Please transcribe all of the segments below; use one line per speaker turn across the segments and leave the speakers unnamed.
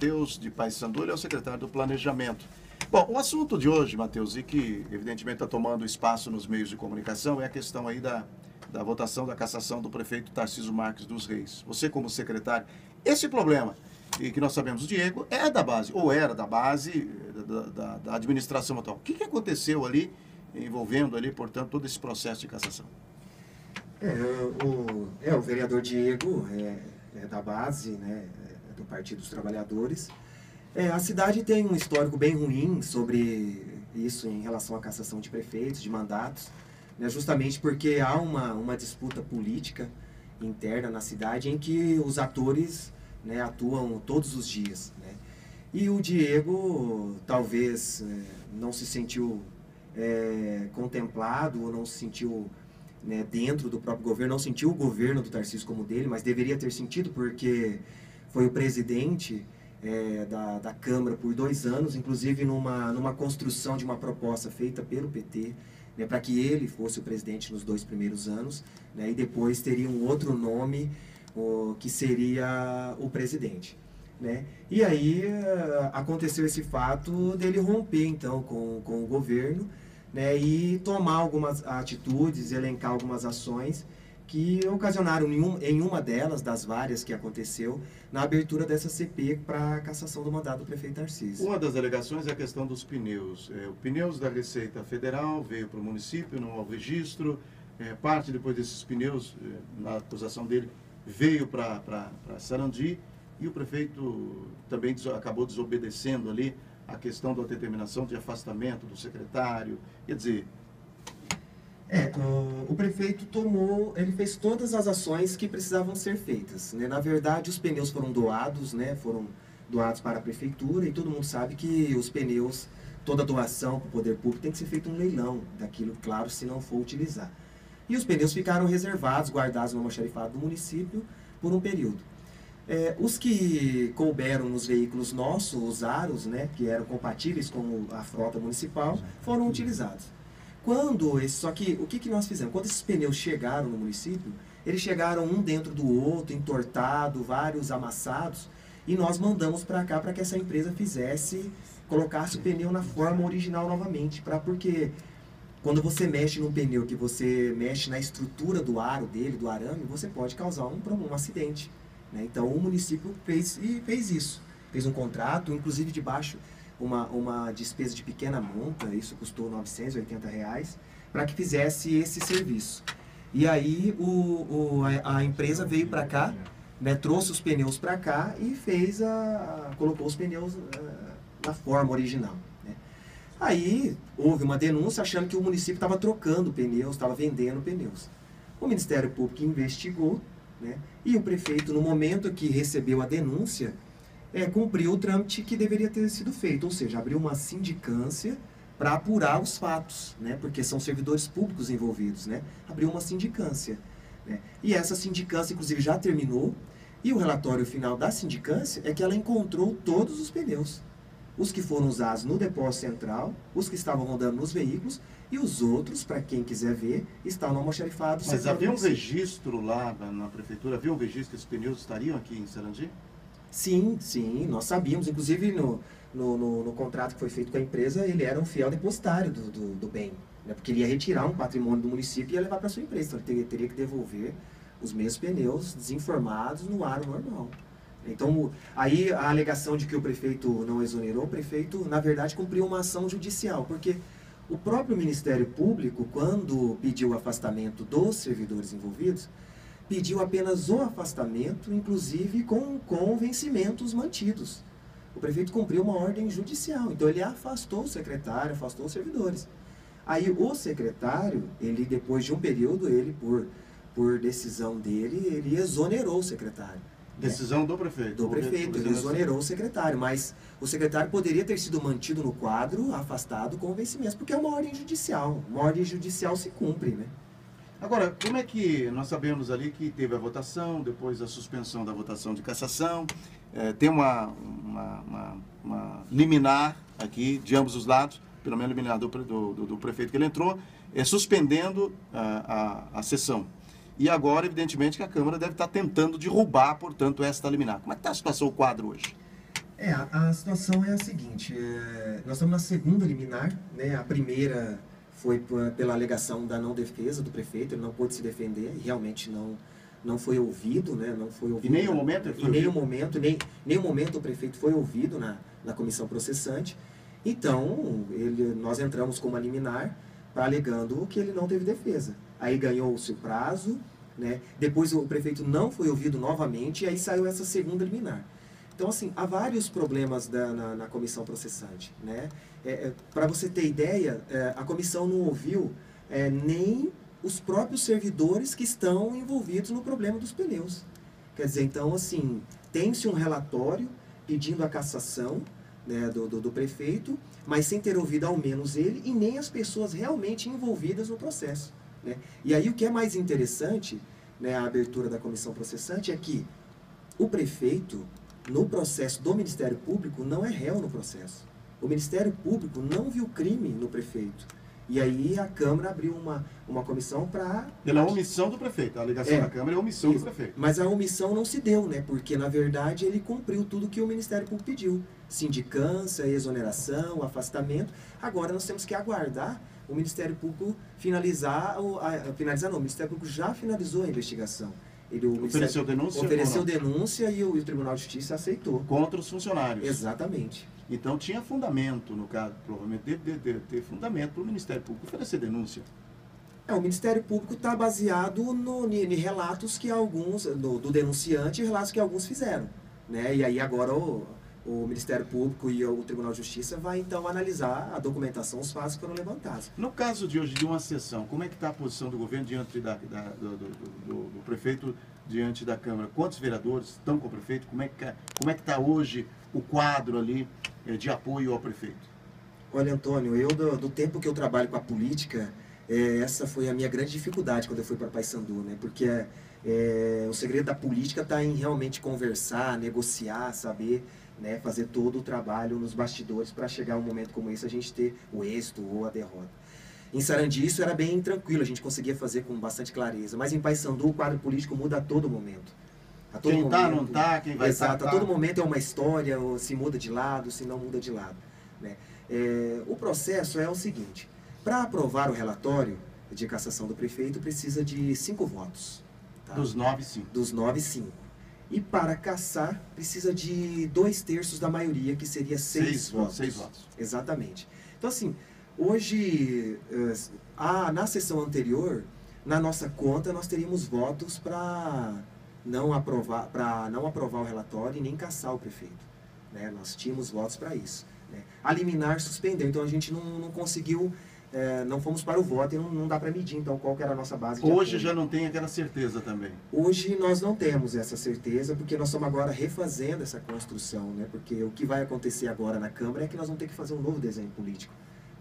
Matheus de Paysandu, ele é o secretário do Planejamento. Bom, o assunto de hoje, Matheus, e que evidentemente está tomando espaço nos meios de comunicação, é a questão aí da votação da cassação do prefeito Tarcísio Marques dos Reis. Você como secretário, esse problema, e que nós sabemos, o Diego é da base, ou era da base da administração atual. O que aconteceu ali, envolvendo ali, portanto, todo esse processo de cassação?
O vereador Diego é da base, né, do Partido dos Trabalhadores. A cidade tem um histórico bem ruim sobre isso em relação à cassação de prefeitos, de mandatos, né, justamente porque há uma disputa política interna na cidade em que os atores, né, atuam todos os dias, né? E o Diego talvez não se sentiu contemplado ou não se sentiu, né, dentro do próprio governo, não sentiu o governo do Tarcísio como dele, mas deveria ter sentido porque foi o presidente da Câmara por 2 anos, inclusive numa construção de uma proposta feita pelo PT, né, para que ele fosse o presidente nos 2 primeiros anos, né, e depois teria um outro nome, que seria o presidente, né? E aí aconteceu esse fato dele romper então com o governo, né, e tomar algumas atitudes, elencar algumas ações que ocasionaram em uma delas, das várias que aconteceu, na abertura dessa CP para a cassação do mandato do prefeito Tarcísio.
Uma das alegações é a questão dos pneus. Os pneus da Receita Federal veio para o município, não ao registro. Parte depois desses pneus, na acusação dele, veio para Sarandi, e o prefeito também acabou desobedecendo ali a questão da determinação de afastamento do secretário. Quer dizer...
O prefeito ele fez todas as ações que precisavam ser feitas, né? Na verdade, os pneus foram doados, né? Foram doados para a prefeitura, e todo mundo sabe que os pneus, toda doação para o poder público tem que ser feito um leilão daquilo, claro, se não for utilizar. E os pneus ficaram reservados, guardados no almoxarifado do município por um período. Os que couberam nos veículos nossos, os aros, né, que eram compatíveis com a frota municipal, foram utilizados. Só que o que nós fizemos? Quando esses pneus chegaram no município, eles chegaram um dentro do outro, entortado, vários amassados, e nós mandamos para cá para que essa empresa colocasse o pneu na forma original novamente, porque quando você mexe num pneu, que você mexe na estrutura do aro dele, do arame, você pode causar um acidente, né? Então o município fez isso, fez um contrato, inclusive debaixo uma despesa de pequena monta, isso custou R$ 980, para que fizesse esse serviço. E aí a empresa veio para cá, né, trouxe os pneus para cá e colocou os pneus na forma original, né? Aí houve uma denúncia achando que o município estava trocando pneus, estava vendendo pneus. O Ministério Público investigou, né, e o prefeito, no momento que recebeu a denúncia, cumpriu o trâmite que deveria ter sido feito, ou seja, abriu uma sindicância para apurar os fatos, né, porque são servidores públicos envolvidos, né, abriu uma sindicância, né, e essa sindicância, inclusive, já terminou, e o relatório final da sindicância é que ela encontrou todos os pneus, os que foram usados no depósito central, os que estavam rodando nos veículos, e os outros, para quem quiser ver, estão no almoxarifado.
Mas havia um registro lá na prefeitura, havia um registro que esses pneus estariam aqui em Sarandi?
Sim, nós sabíamos, inclusive no contrato que foi feito com a empresa, ele era um fiel depositário do bem, né, porque ele ia retirar um patrimônio do município e ia levar para a sua empresa, então ele teria que devolver os mesmos pneus desinformados no aro normal. Então, aí a alegação de que o prefeito não exonerou, o prefeito, na verdade, cumpriu uma ação judicial, porque o próprio Ministério Público, quando pediu o afastamento dos servidores envolvidos, pediu apenas o afastamento, inclusive com vencimentos mantidos. O prefeito cumpriu uma ordem judicial, então ele afastou o secretário, afastou os servidores. Aí o secretário, ele depois de um período, ele por decisão dele, ele exonerou o secretário.
Decisão do prefeito?
Do prefeito, ele exonerou o secretário, mas o secretário poderia ter sido mantido no quadro, afastado com vencimentos, porque é uma ordem judicial se cumpre, né?
Agora, como é que nós sabemos ali que teve a votação, depois a suspensão da votação de cassação, tem uma liminar aqui de ambos os lados, pelo menos liminar do prefeito que ele entrou, suspendendo a sessão. E agora, evidentemente, que a Câmara deve estar tentando derrubar, portanto, esta liminar. Como é que está a situação, o quadro hoje?
A situação é a seguinte, nós estamos na segunda liminar, né? A primeira foi pela alegação da não defesa do prefeito, ele não pôde se defender, e realmente não foi ouvido, né? Não foi ouvido.
Em nenhum momento ele foi
ouvido?
Em
nenhum momento o prefeito foi ouvido na comissão processante. Então, nós entramos com uma liminar alegando que ele não teve defesa. Aí ganhou-se o prazo, né? Depois o prefeito não foi ouvido novamente e aí saiu essa segunda liminar. Então, assim, há vários problemas na comissão processante, né? Para você ter ideia, a comissão não ouviu nem os próprios servidores que estão envolvidos no problema dos pneus. Quer dizer, então, assim, tem-se um relatório pedindo a cassação, né, do prefeito, mas sem ter ouvido ao menos ele e nem as pessoas realmente envolvidas no processo, né? E aí o que é mais interessante, né, a abertura da comissão processante, é que o prefeito, no processo do Ministério Público, não é réu no processo. O Ministério Público não viu crime no prefeito. E aí a Câmara abriu uma comissão para...
Pela omissão do prefeito. A alegação da Câmara é a omissão do prefeito.
Mas a omissão não se deu, né? Porque, na verdade, ele cumpriu tudo que o Ministério Público pediu. Sindicância, exoneração, afastamento. Agora nós temos que aguardar o Ministério Público finalizar... o Ministério Público já finalizou a investigação.
Ofereceu denúncia?
Ofereceu denúncia e o Tribunal de Justiça aceitou.
Contra os funcionários.
Exatamente.
Então tinha fundamento, no caso, provavelmente deve ter fundamento para o Ministério Público oferecer denúncia.
O Ministério Público está baseado em relatos que alguns, do denunciante, e relatos que alguns fizeram, né? E aí agora o Ministério Público e o Tribunal de Justiça vai então analisar a documentação, os fatos que foram levantados.
No caso de hoje, de uma sessão, como é que está a posição do governo diante do prefeito, diante da Câmara? Quantos vereadores estão com o prefeito? Como é que está hoje o quadro ali de apoio ao prefeito?
Olha, Antônio, eu do tempo que eu trabalho com a política, essa foi a minha grande dificuldade quando eu fui para Paysandu, né? Porque o segredo da política está em realmente conversar, negociar, saber, né, fazer todo o trabalho nos bastidores para chegar a um momento como esse a gente ter o êxito ou a derrota. Em Sarandi isso era bem tranquilo, a gente conseguia fazer com bastante clareza, mas em Paysandu o quadro político muda a todo momento.
Quem está, não está, quem vai estar.
Exato, a todo momento é uma história, ou se muda de lado, se não muda de lado, né? O processo é o seguinte, para aprovar o relatório de cassação do prefeito precisa de 5 votos. Tá?
Dos 9, 5.
Dos 9, 5. E para cassar precisa de 2/3 da maioria, que seria 6 votos.
6 votos.
Exatamente. Então, assim, hoje, na sessão anterior, na nossa conta, nós teríamos votos para não aprovar o relatório e nem cassar o prefeito, né? Nós tínhamos votos para isso, né? A liminar suspendeu, então a gente não conseguiu, não fomos para o voto e não dá para medir então qual que era a nossa base de
Hoje
apoio.
já não tem aquela certeza também?
Hoje nós não temos essa certeza, porque nós estamos agora refazendo essa construção, né? Porque o que vai acontecer agora na Câmara é que nós vamos ter que fazer um novo desenho político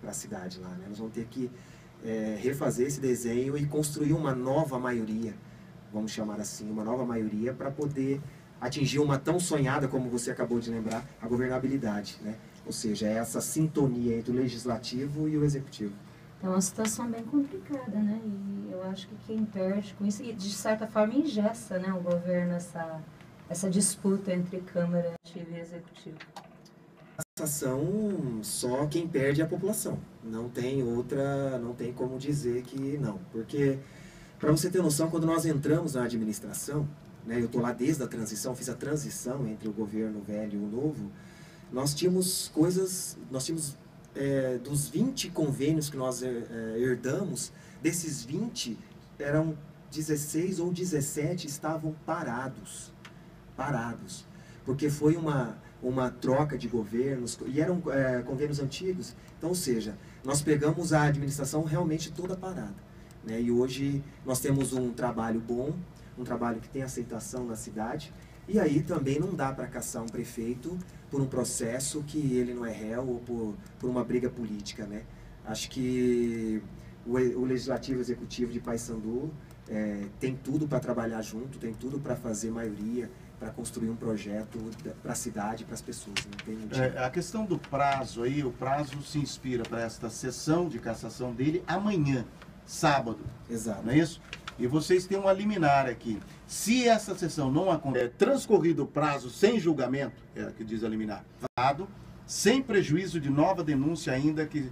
para a cidade lá, né? Nós vamos ter que refazer esse desenho e construir uma nova maioria, vamos chamar assim, uma nova maioria para poder atingir uma tão sonhada, como você acabou de lembrar, a governabilidade, né? Ou seja, é essa sintonia entre o legislativo e o executivo.
É uma situação bem complicada, né? E eu acho que quem perde com isso, e de certa forma engessa, né, o governo, essa disputa entre Câmara e Executivo.
A ação, só quem perde é a população. Não tem como dizer que não. Porque, para você ter noção, quando nós entramos na administração, né, eu estou lá desde a transição, fiz a transição entre o governo velho e o novo, nós tínhamos dos 20 convênios que nós herdamos, desses 20, eram 16 ou 17 estavam parados, porque foi uma troca de governos, e eram convênios antigos, então, ou seja, nós pegamos a administração realmente toda parada, né? E hoje nós temos um trabalho bom, um trabalho que tem aceitação na cidade, e aí também não dá para caçar um prefeito por um processo que ele não é réu ou por uma briga política, né? Acho que o Legislativo e o Executivo de Paysandu tem tudo para trabalhar junto, tem tudo para fazer maioria, para construir um projeto para a cidade e para as pessoas. Não tem
a questão do prazo aí, o prazo se inspira para esta sessão de cassação dele amanhã, sábado.
Exato.
Não é isso? e vocês têm uma liminar aqui. Se essa sessão não acontecer, transcorrido o prazo sem julgamento, é o que diz a liminar, sem prejuízo de nova denúncia ainda que